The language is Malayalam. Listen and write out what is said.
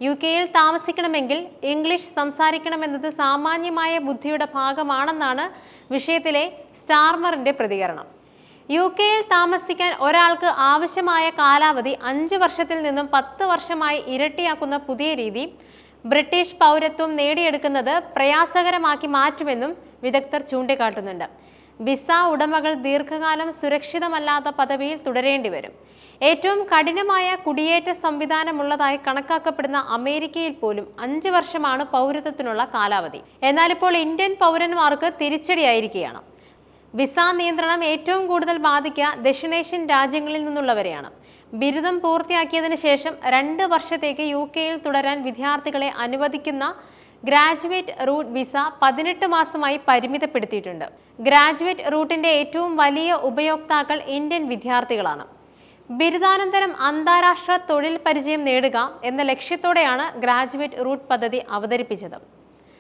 UK-യിൽ താമസിക്കണമെങ്കിൽ ഇംഗ്ലീഷ് സംസാരിക്കണമെന്നത് സാമാന്യമായ ബുദ്ധിയുടെ ഭാഗമാണെന്നാണ് വിഷയത്തിലെ സ്റ്റാർമറിന്റെ പ്രതികരണം. UK-യിൽ താമസിക്കാൻ ഒരാൾക്ക് ആവശ്യമായ കാലാവധി 5 വർഷത്തിൽ നിന്നും 10 വർഷമായി ഇരട്ടിയാക്കുന്ന പുതിയ രീതി ബ്രിട്ടീഷ് പൗരത്വം നേടിയെടുക്കുന്നത് പ്രയാസകരമാക്കി മാറ്റുമെന്നും വിദഗ്ധർ ചൂണ്ടിക്കാട്ടുന്നുണ്ട്. വിസ ഉടമകൾ ദീർഘകാലം സുരക്ഷിതമല്ലാത്ത പദവിയിൽ തുടരേണ്ടി വരും. ഏറ്റവും കഠിനമായ കുടിയേറ്റ സംവിധാനമുള്ളതായി കണക്കാക്കപ്പെടുന്ന അമേരിക്കയിൽ പോലും 5 വർഷമാണ് പൗരത്വത്തിനുള്ള കാലാവധി. എന്നാൽ ഇപ്പോൾ ഇന്ത്യൻ പൗരന്മാർക്ക് തിരിച്ചടിയായിരിക്കുകയാണ്. വിസ നിയന്ത്രണം ഏറ്റവും കൂടുതൽ ബാധിക്കുക ദക്ഷിണേഷ്യൻ രാജ്യങ്ങളിൽ നിന്നുള്ളവരെയാണ്. ബിരുദം പൂർത്തിയാക്കിയതിനു ശേഷം 2 വർഷത്തേക്ക് UK-യിൽ തുടരാൻ വിദ്യാർത്ഥികളെ അനുവദിക്കുന്ന ഗ്രാജുവേറ്റ് റൂട്ട് വിസ 18 മാസമായി പരിമിതപ്പെടുത്തിയിട്ടുണ്ട്. ഗ്രാജുവേറ്റ് റൂട്ടിന്റെ ഏറ്റവും വലിയ ഉപയോക്താക്കൾ ഇന്ത്യൻ വിദ്യാർത്ഥികളാണ്. ബിരുദാനന്തരം അന്താരാഷ്ട്ര തൊഴിൽ പരിചയം നേടുക എന്ന ലക്ഷ്യത്തോടെയാണ് ഗ്രാജുവേറ്റ് റൂട്ട് പദ്ധതി അവതരിപ്പിച്ചത്.